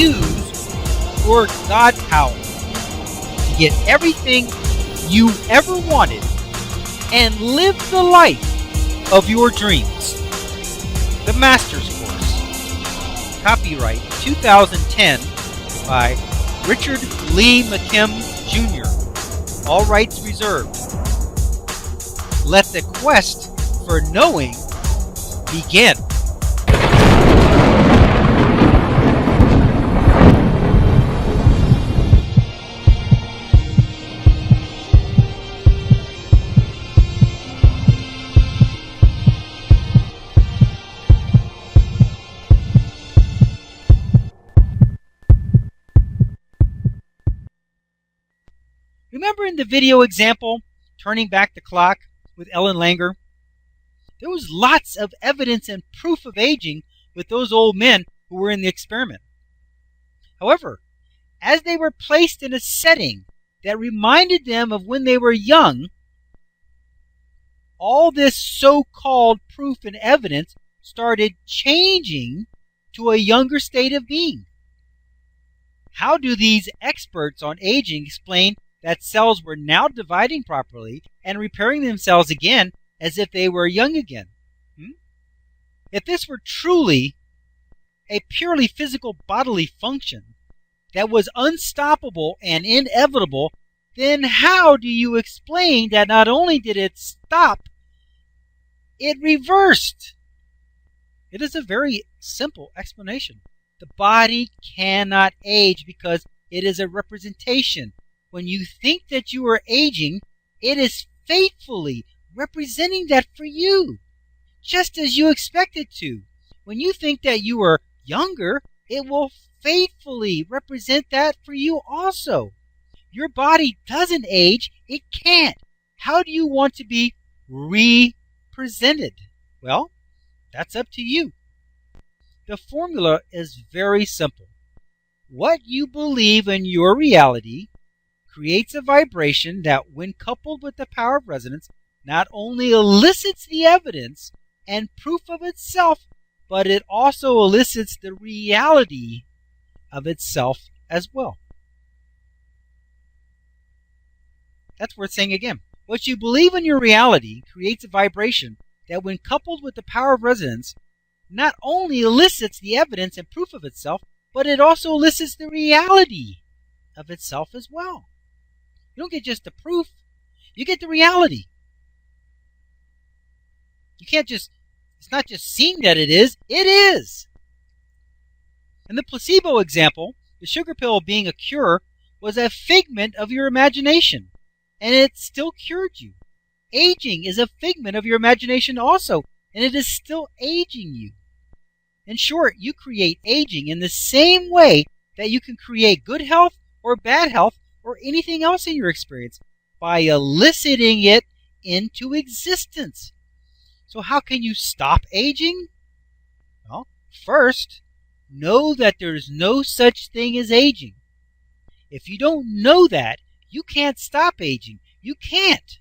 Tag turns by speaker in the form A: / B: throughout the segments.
A: use your God power to get everything you ever wanted and live the life of your dreams. The Master's Course. Copyright 2010 by Richard Lee McKim Jr. All rights reserved. Let the quest for knowing begin. Remember in the video example, Turning Back the Clock with Ellen Langer? There was lots of evidence and proof of aging with those old men who were in the experiment. However, as they were placed in a setting that reminded them of when they were young, all this so-called proof and evidence started changing to a younger state of being. How do these experts on aging explain that cells were now dividing properly and repairing themselves again as if they were young again? If this were truly a purely physical bodily function that was unstoppable and inevitable, then how do you explain that not only did it stop, it reversed? It is a very simple explanation. The body cannot age because it is a representation. When you think that you are aging, it is faithfully representing that for you, just as you expect it to. When you think that you are younger, it will faithfully represent that for you also. Your body doesn't age. It can't. How do you want to be represented? Well, that's up to you. The formula is very simple. What you believe in your reality creates a vibration that, when coupled with the power of resonance, not only elicits the evidence and proof of itself, but it also elicits the reality of itself as well. That's worth saying again. What you believe in your reality creates a vibration that, when coupled with the power of resonance, not only elicits the evidence and proof of itself, but it also elicits the reality of itself as well. You don't get just the proof, you get the reality. You can't just, it's not just seeing that it is. In the placebo example, the sugar pill being a cure was a figment of your imagination, and it still cured you. Aging is a figment of your imagination also, and it is still aging you. In short, you create aging in the same way that you can create good health or bad health or anything else in your experience, by eliciting it into existence. So how can you stop aging? Well, first, know that there is no such thing as aging. If you don't know that, you can't stop aging. You can't.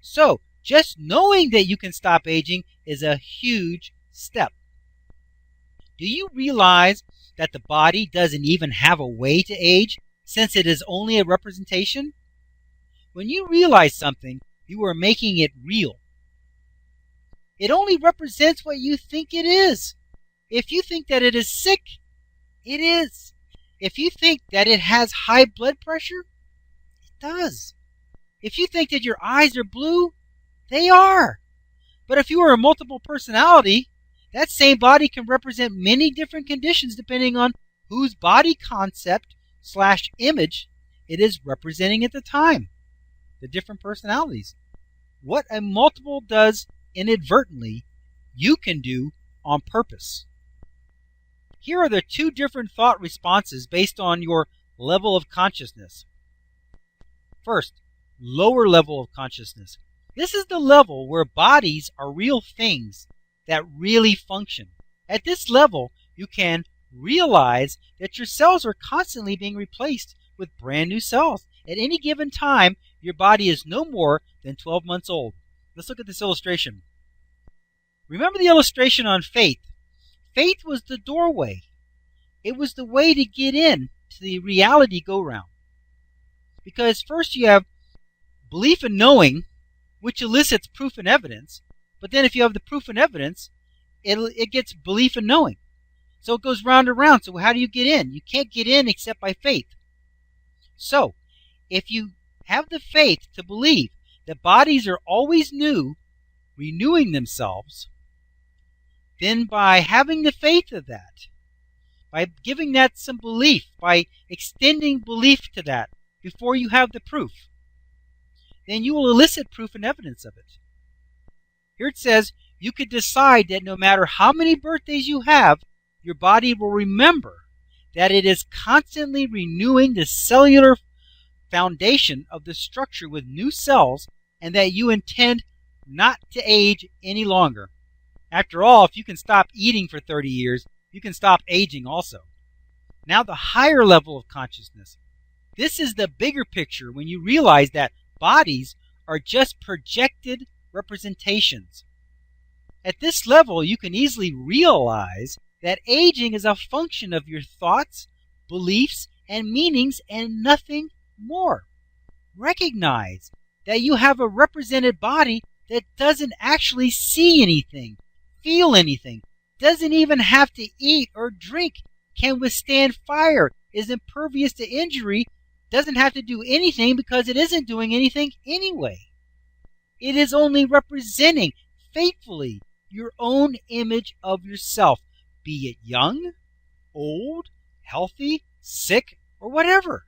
A: So, just knowing that you can stop aging is a huge step. Do you realize that the body doesn't even have a way to age, since it is only a representation? When you realize something, you are making it real. It only represents what you think it is. If you think that it is sick, it is. If you think that it has high blood pressure, it does. If you think that your eyes are blue, they are. But if you are a multiple personality, that same body can represent many different conditions depending on whose body concept / image it is representing at the time. The different personalities. What a multiple does inadvertently, you can do on purpose. Here are the two different thought responses based on your level of consciousness. First, lower level of consciousness. This is the level where bodies are real things that really function. At this level, you can realize that your cells are constantly being replaced with brand new cells. At any given time, your body is no more than 12 months old. Let's look at this illustration. Remember the illustration on faith. Faith was the doorway. It was the way to get in to the reality go-round. Because first you have belief and knowing, which elicits proof and evidence. But then if you have the proof and evidence, it gets belief and knowing. So it goes round and round. So how do you get in? You can't get in except by faith. So if you have the faith to believe that bodies are always new, renewing themselves, then by having the faith of that, by giving that some belief, by extending belief to that before you have the proof, then you will elicit proof and evidence of it. Here it says, you could decide that no matter how many birthdays you have, your body will remember that it is constantly renewing the cellular foundation of the structure with new cells, and that you intend not to age any longer. After all, if you can stop eating for 30 years, you can stop aging also. Now the higher level of consciousness. This is the bigger picture when you realize that bodies are just projected representations. At this level, you can easily realize that aging is a function of your thoughts, beliefs, and meanings, and nothing more. Recognize that you have a represented body that doesn't actually see anything, feel anything, doesn't even have to eat or drink, can withstand fire, is impervious to injury, doesn't have to do anything because it isn't doing anything anyway. It is only representing faithfully your own image of yourself, be it young, old, healthy, sick, or whatever.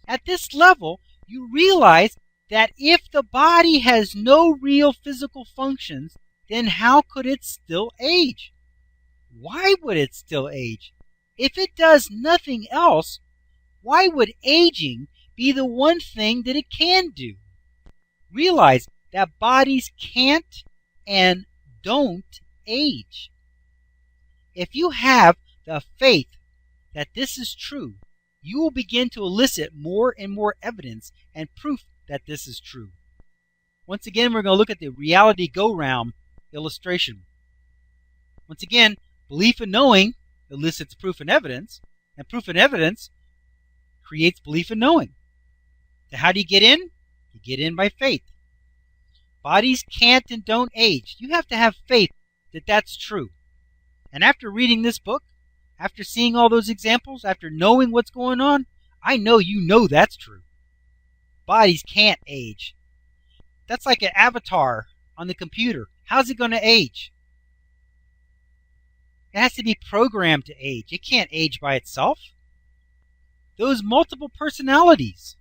A: At this level, you realize that if the body has no real physical functions, then how could it still age? Why would it still age? If it does nothing else, why would aging be the one thing that it can do? Realize that bodies can't and don't age. If you have the faith that this is true, you will begin to elicit more and more evidence and proof that this is true. Once again, we're going to look at the reality go-round illustration. Once again, belief and knowing elicits proof and evidence creates belief and knowing. So how do you get in? You get in by faith. Bodies can't and don't age. You have to have faith that that's true. And after reading this book, after seeing all those examples, after knowing what's going on, I know you know that's true. Bodies can't age. That's like an avatar on the computer. How's it going to age? It has to be programmed to age. It can't age by itself. Those multiple personalities,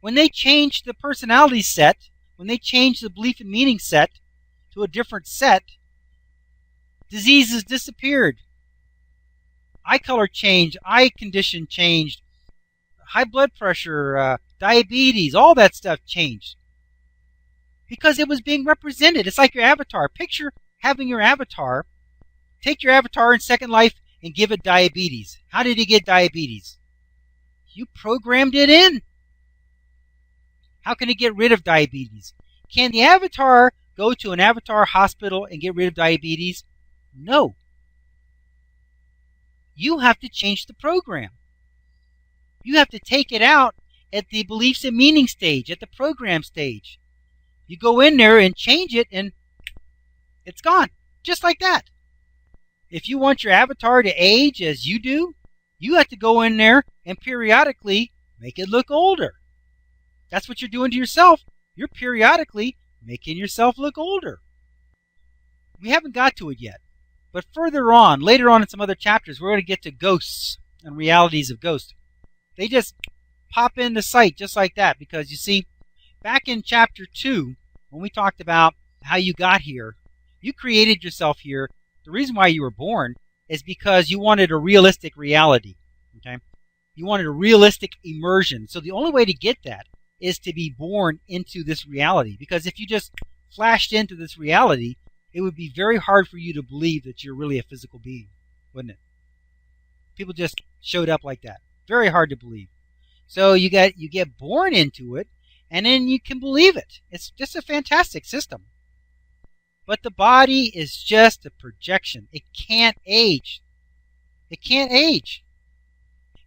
A: when they change the personality set, when they change the belief and meaning set to a different set, diseases disappeared. Eye color changed, eye condition changed, high blood pressure, diabetes, all that stuff changed. Because it was being represented. It's like your avatar. Picture having your avatar, take your avatar in Second Life and give it diabetes. How did it get diabetes? You programmed it in. How can it get rid of diabetes? Can the avatar go to an avatar hospital and get rid of diabetes? No. You have to change the program. You have to take it out at the beliefs and meaning stage, at the program stage. You go in there and change it and it's gone. Just like that. If you want your avatar to age as you do, you have to go in there and periodically make it look older. That's what you're doing to yourself. You're periodically making yourself look older. We haven't got to it yet. But further on, later on in some other chapters, we're going to get to ghosts and realities of ghosts. They just pop into sight just like that. Because you see, back in chapter 2, when we talked about how you got here, you created yourself here. The reason why you were born is because you wanted a realistic reality. Okay? You wanted a realistic immersion. So the only way to get that is to be born into this reality. Because if you just flashed into this reality, it would be very hard for you to believe that you're really a physical being, wouldn't it? People just showed up like that. Very hard to believe. So you get born into it, and then you can believe it. It's just a fantastic system. But the body is just a projection. It can't age. It can't age.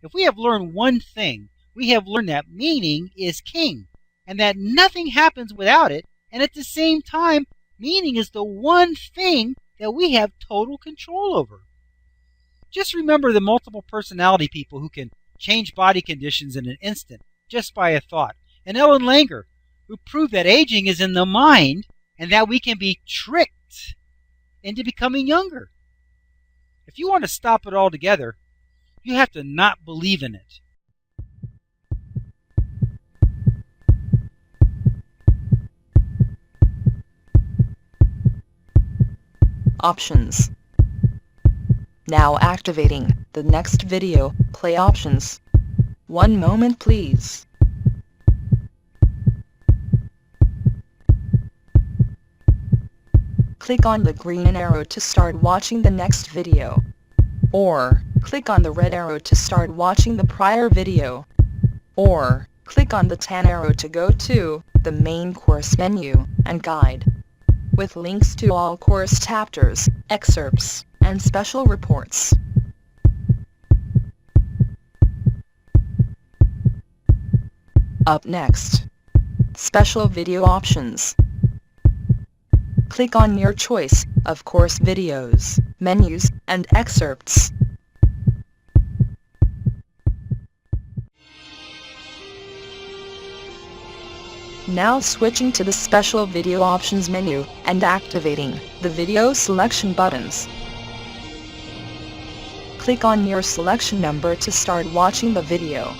A: If we have learned one thing, we have learned that meaning is king, and that nothing happens without it, and at the same time, meaning is the one thing that we have total control over. Just remember the multiple personality people who can change body conditions in an instant just by a thought, and Ellen Langer, who proved that aging is in the mind and that we can be tricked into becoming younger. If you want to stop it altogether, you have to not believe in it.
B: Options. Now activating the next video, play options. One moment please. Click on the green arrow to start watching the next video. Or, click on the red arrow to start watching the prior video. Or, click on the tan arrow to go to the main course menu and guide, with links to all course chapters, excerpts, and special reports. Up next, special video options. Click on your choice of course videos, menus, and excerpts. Now switching to the special video options menu and activating the video selection buttons. Click on your selection number to start watching the video.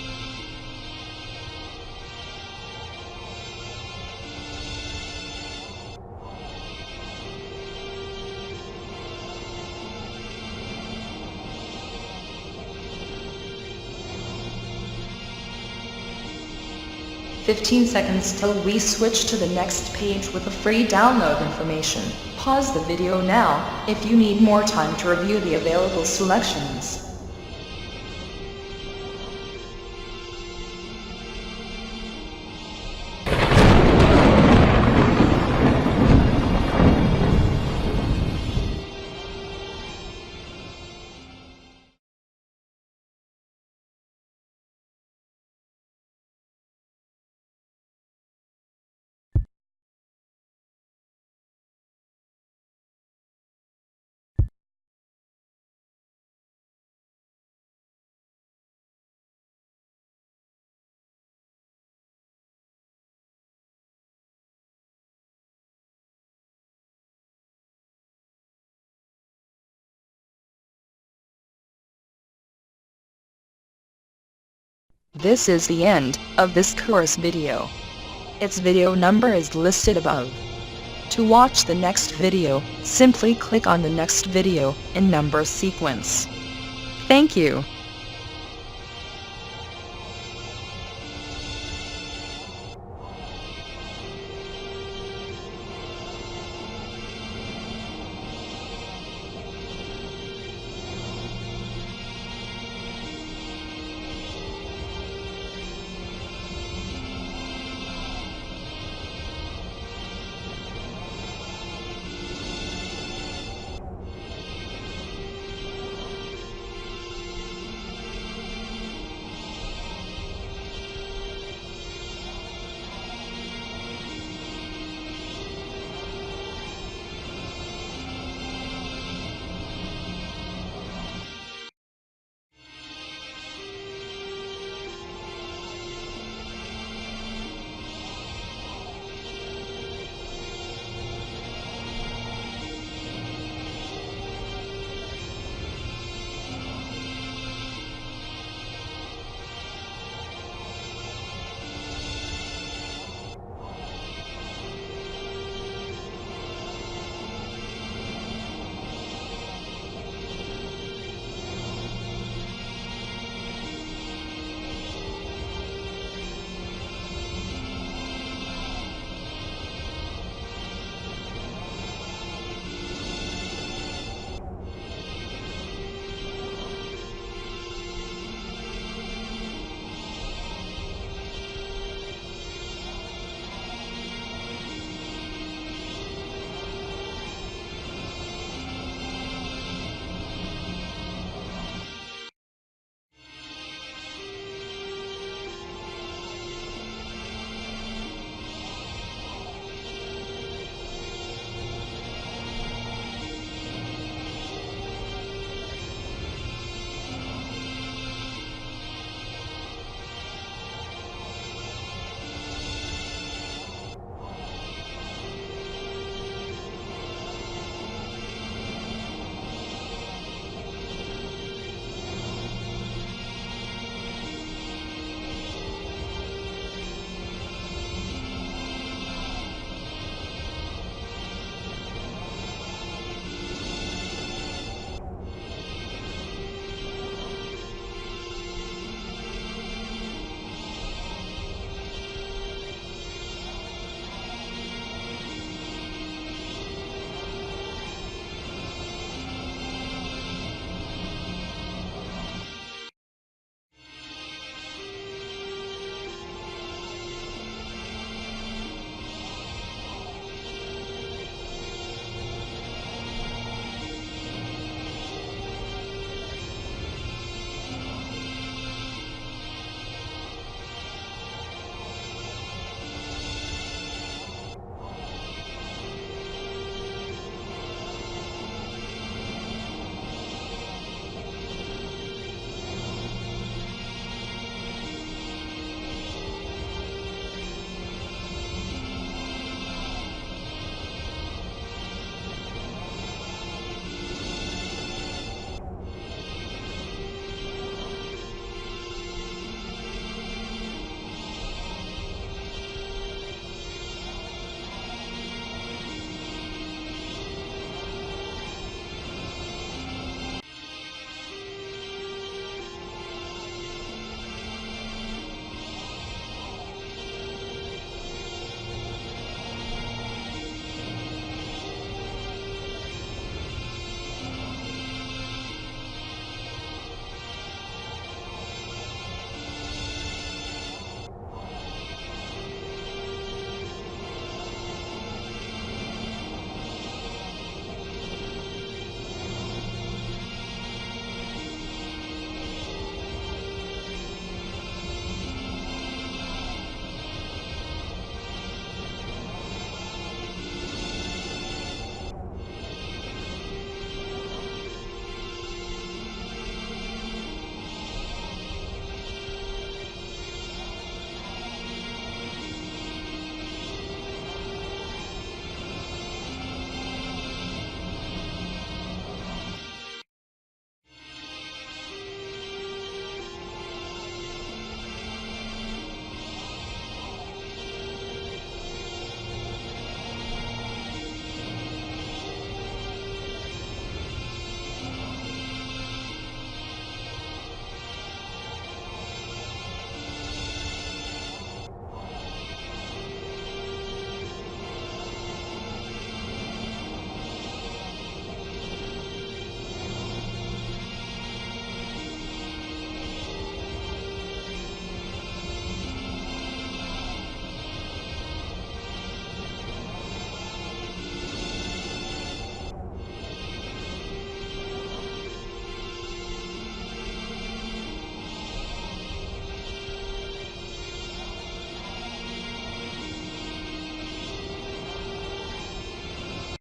B: "15 seconds till we switch to the next page with the free download information. Pause the video now if you need more time to review the available selections." This is the end of this course video. Its video number is listed above. To watch the next video, simply click on the next video in number sequence. Thank you.